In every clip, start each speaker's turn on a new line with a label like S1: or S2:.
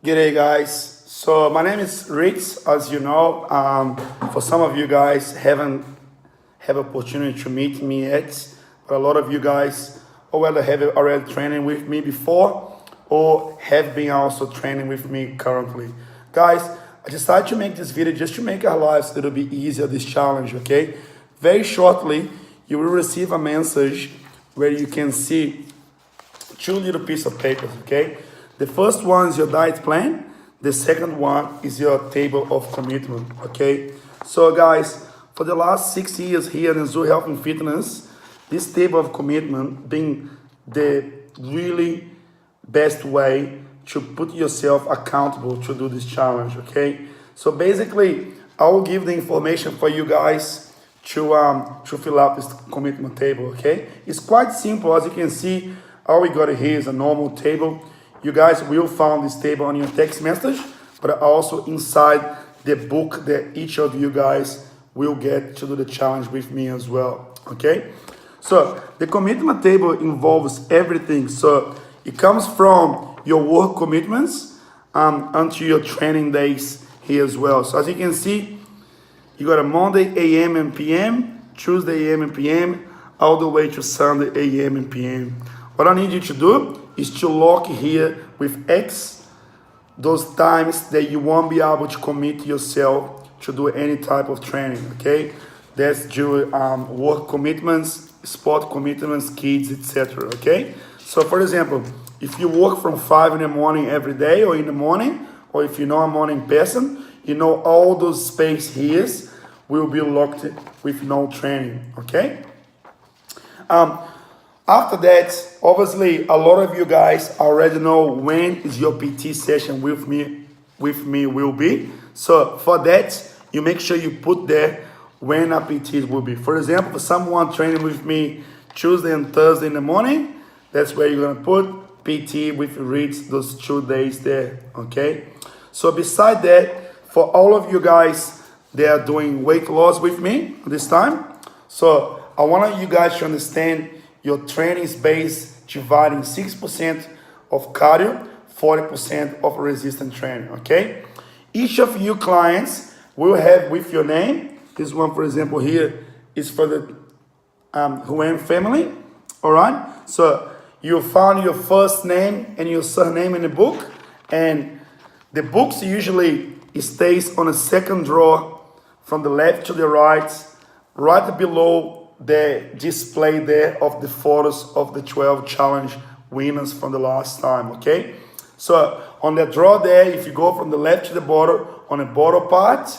S1: G'day, guys. So my name is Ritz, as you know. For some of you guys haven't have opportunity to meet me yet, but a lot of you guys, or whether have already training with me before, or have been also training with me currently. Guys, I decided to make this video just to make our lives a little bit easier. This challenge, okay? Very shortly, you will receive a message where you can see two little pieces of papers, okay? The first one is your diet plan. The second one is your table of commitment, okay? So guys, for the last 6 years here in Zoo Health and Fitness, this table of commitment being the really best way to put yourself accountable to do this challenge, okay? So basically, I will give the information for you guys to fill out this commitment table, okay? It's quite simple. As you can see, all we got here is a normal table. You guys will find this table on your text message, but also inside the book that each of you guys will get to do the challenge with me as well, okay? So the commitment table involves everything. So it comes from your work commitments until your training days here as well. So as you can see, you got a Monday AM and PM, Tuesday AM and PM, all the way to Sunday AM and PM. What I need you to do is to lock here with X those times that you won't be able to commit yourself to do any type of training, okay? That's due work commitments, sport commitments, kids, etc., okay? So for example, if you work from 5 in the morning every day or in the morning, or if you're not a morning person, you know all those space here will be locked with no training, okay? After that, obviously, a lot of you guys already know when is your PT session with me will be. So for that, you make sure you put there when a PT will be. For example, for someone training with me Tuesday and Thursday in the morning, that's where you're gonna put PT with Ritz those 2 days there, okay? So beside that, for all of you guys that are doing weight loss with me this time, so I want you guys to understand your training is based dividing 6% of cardio, 40% of resistance training, okay? Each of you clients will have with your name. This one, for example, here is for the Huan family, all right? So you found your first name and your surname in the book, and the books usually stays on a second drawer from the left to the right below the display there of the photos of the 12 challenge winners from the last time, okay? So on the draw there, if you go from the left to the bottom, on the bottom part,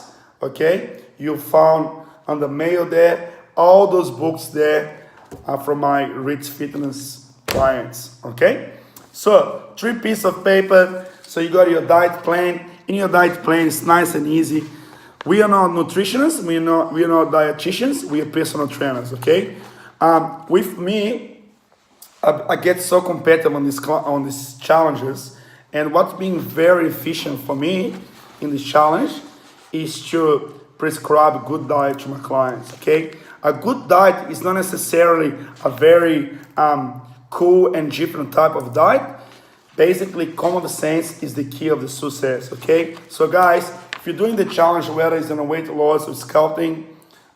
S1: okay, you found on the mail there, all those books there are from my Ritz Fitness clients, okay? So 3 pieces of paper, so you got your diet plan. In your diet plan, it's nice and easy. We are not nutritionists, we are not dietitians, we are personal trainers, okay? With me, I get so competitive on these challenges, and what's been very efficient for me in this challenge is to prescribe a good diet to my clients, okay? A good diet is not necessarily a very cool and different type of diet. Basically, common sense is the key of the success, okay? So guys, if you're doing the challenge, whether it's on a weight loss or sculpting,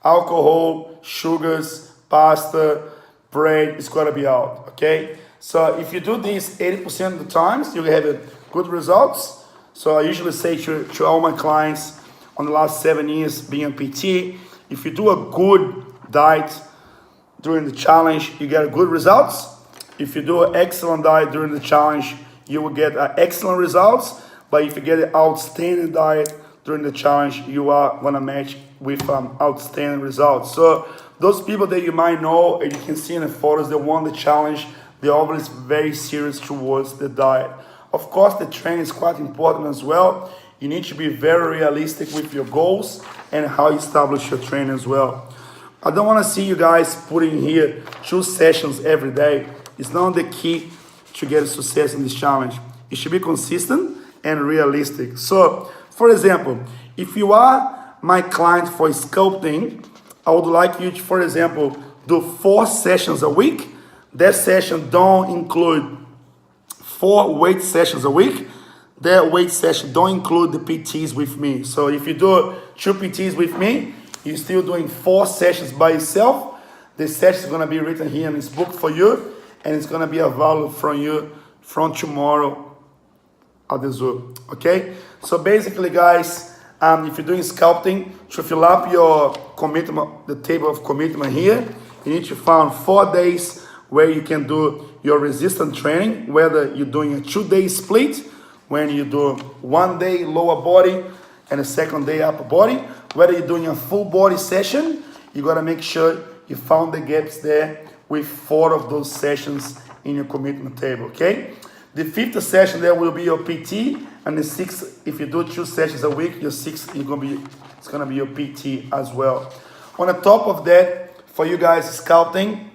S1: alcohol, sugars, pasta, bread, it's got to be out, okay? So if you do this 80% of the times, you'll have good results. So I usually say to all my clients on the last 7 years being a PT, if you do a good diet during the challenge, you get good results. If you do an excellent diet during the challenge, you will get excellent results. But if you get an outstanding diet during the challenge, you are gonna match with outstanding results. So those people that you might know, and you can see in the photos that won the challenge, they're always very serious towards the diet. Of course, the training is quite important as well. You need to be very realistic with your goals and how you establish your training as well. I don't want to see you guys putting here 2 sessions every day. It's not the key to get success in this challenge. It should be consistent and realistic. So, for example, if you are my client for sculpting, I would like you to, for example, do 4 sessions a week. That session don't include 4 weight sessions a week. their weight session don't include the PTs with me. So if you do 2 PTs with me, you're still doing 4 sessions by yourself. The session is going to be written here in this book for you, and it's going to be available from you from tomorrow at the Zoom. Okay? So basically, guys, if you're doing sculpting, to fill up your commitment, the table of commitment here, you need to find 4 days where you can do your resistance training, whether you're doing a 2-day split, when you do 1 day lower body and a 2nd day upper body, whether you're doing a full body session, you got to make sure you found the gaps there with 4 of those sessions in your commitment table, okay? The 5th session there will be your PT, and the 6th, if you do 2 sessions a week, your 6th it's gonna be your PT as well. On the top of that, for you guys sculpting,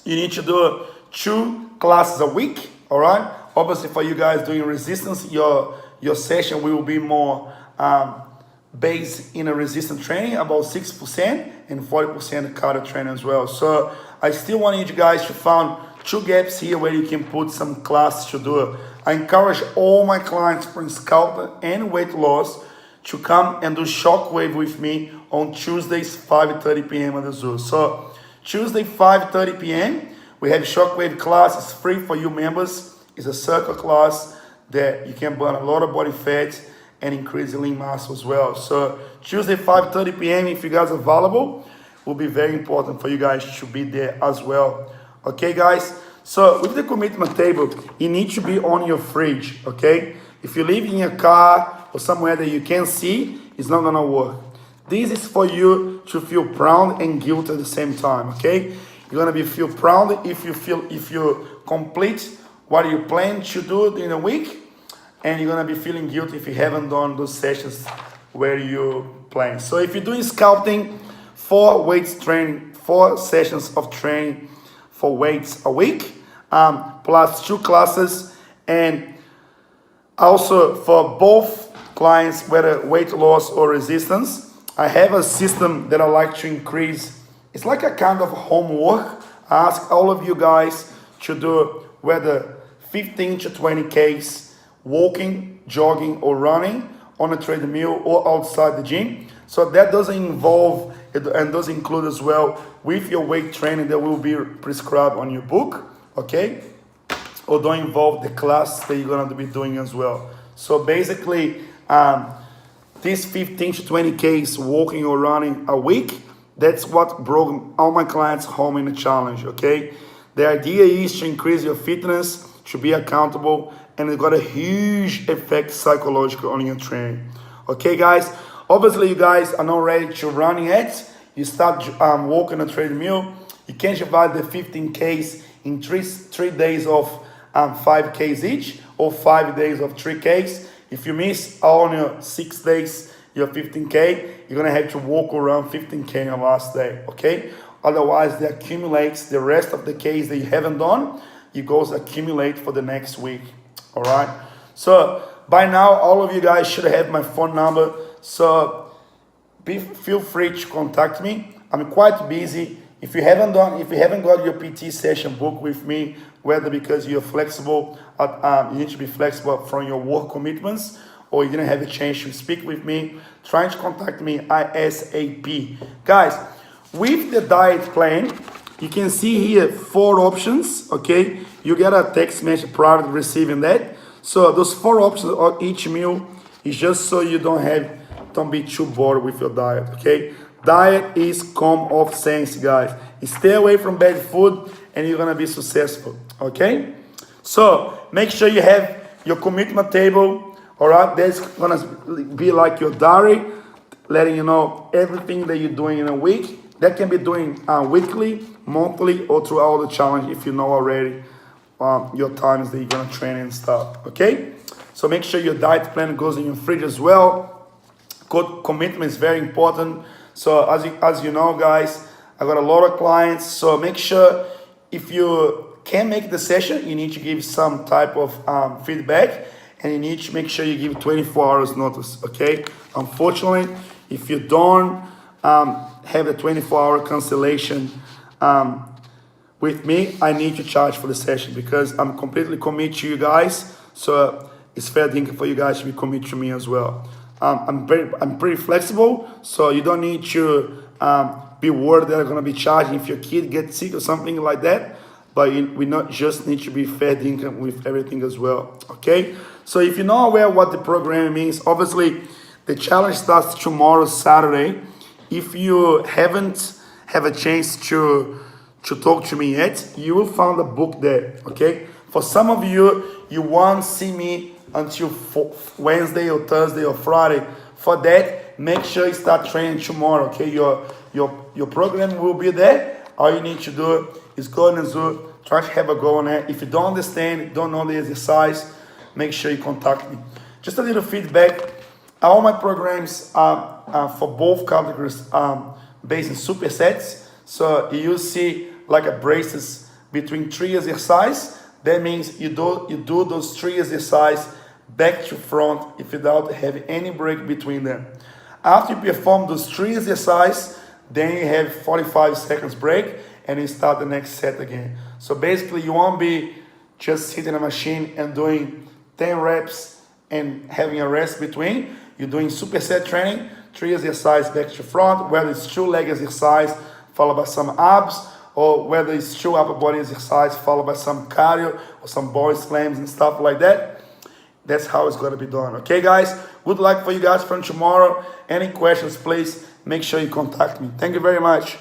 S1: you need to do 2 classes a week, all right? Obviously, for you guys doing resistance, your session will be more based in a resistance training, about 6% and 40% cardio training as well. So I still want you guys to find 2 gaps here where you can put some classes to do. I encourage all my clients from sculpting and weight loss to come and do Shockwave with me on Tuesdays, 5:30 p.m. at the Zoo. So Tuesday, 5:30 p.m., we have Shockwave class. It's free for you members. It's a circle class that you can burn a lot of body fat and increase lean mass as well. So Tuesday, 5:30 p.m., if you guys are available, will be very important for you guys to be there as well. Okay, guys? So with the commitment table, you need to be on your fridge, okay? If you live in your car or somewhere that you can't see, it's not gonna work. This is for you to feel proud and guilt at the same time, okay? You're gonna feel proud if you complete what you plan to do in a week, and you're gonna be feeling guilty if you haven't done those sessions where you plan. So if you're doing sculpting, 4 weights training, 4 sessions of training for weights a week, plus 2 classes, and also for both clients, whether weight loss or resistance, I have a system that I like to increase. It's like a kind of homework. I ask all of you guys to do whether 15 to 20 Ks walking, jogging, or running on a treadmill or outside the gym. So that doesn't involve and does include as well with your weight training that will be prescribed on your book, okay? Or don't involve the class that you're gonna be doing as well. So basically, these 15 to 20 Ks walking or running a week, that's what brought all my clients home in the challenge, okay? The idea is to increase your fitness, to be accountable, and it got a huge effect psychological on your training. Okay, guys? Obviously, you guys are not ready to run yet. You start walking a treadmill. You can divide the 15 Ks in three days of 5 Ks each, or 5 days of 3 Ks. If you miss all your 6 days, your 15K, you're gonna have to walk around 15K on the last day, okay? Otherwise, they accumulates the rest of the Ks that you haven't done. It goes accumulate for the next week, all right? So by now, all of you guys should have my phone number. So feel free to contact me. I'm quite busy. If you haven't got your PT session booked with me, whether because you're flexible, you need to be flexible from your work commitments, or you didn't have a chance to speak with me, try to contact me ASAP. Guys, with the diet plan, you can see here 4 options, okay? You get a text message prior to receiving that. So those 4 options on each meal is just so you don't be too bored with your diet, okay? Diet is common sense, guys. Stay away from bad food and you're gonna be successful, okay? So make sure you have your commitment table, all right? That's gonna be like your diary, letting you know everything that you're doing in a week. That can be doing weekly, monthly, or throughout the challenge if you know already your times that you're gonna train and stuff, okay? So make sure your diet plan goes in your fridge as well. Commitment is very important. So as you know, guys, I got a lot of clients. So make sure if you can make the session, you need to give some type of feedback, and you need to make sure you give 24 hours notice, okay? Unfortunately, if you don't have a 24-hour cancellation with me, I need to charge for the session because I'm completely committed to you guys. So it's fair thinking for you guys to be committed to me as well. I'm pretty flexible, so you don't need to be worried that I'm gonna be charging if your kid gets sick or something like that. But we not just need to be fair thinking with everything as well. Okay. So if you're not aware what the program means, obviously the challenge starts tomorrow, Saturday. If you haven't have a chance to talk to me yet, you will find a book there. Okay. For some of you, you won't see me until Wednesday or Thursday or Friday. For that, make sure you start training tomorrow. Okay, your program will be there. All you need to do is go on Zoom, try to have a go on it. If you don't understand, don't know the exercise, make sure you contact me. Just a little feedback. All my programs are for both categories based in supersets. So you see like a braces between 3 exercises. That means you do those 3 exercises back to front if without having any break between them. After you perform those 3 exercises, then you have 45 seconds break and you start the next set again. So basically you won't be just sitting in a machine and doing 10 reps and having a rest between. You're doing superset training, 3 exercises back to front, whether it's 2 leg exercise followed by some abs, or whether it's 2 upper body exercise followed by some cardio or some body slams and stuff like that. That's how it's going to be done. Okay, guys? Good luck for you guys from tomorrow. Any questions, please make sure you contact me. Thank you very much.